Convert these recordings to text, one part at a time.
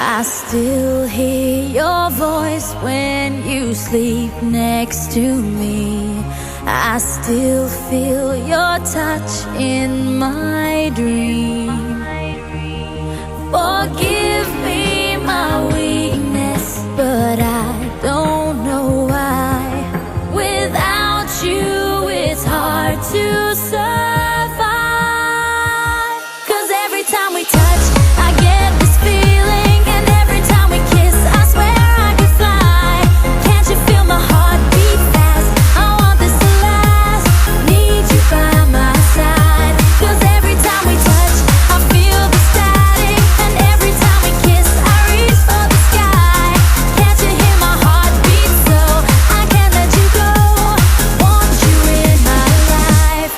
I still hear your voice when you sleep next to me. I still feel your touch in my dream. Forgive me my weakness, but I don't know why. Without you, it's hard to survive. 'Cause every time we touch, I get this feeling, and every time we kiss, I swear I could fly. Can't you feel my heart beat fast? I want this to last. Need you by my side. 'Cause every time we touch, I feel the static, and every time we kiss, I reach for the sky. Can't you hear my heart beat? So I can't let you go. Want you in my life.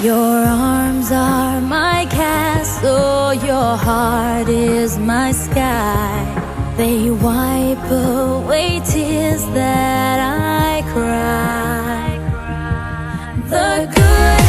Your arms are my castle, your heart is my sky. They wipe away tears that I cry. The good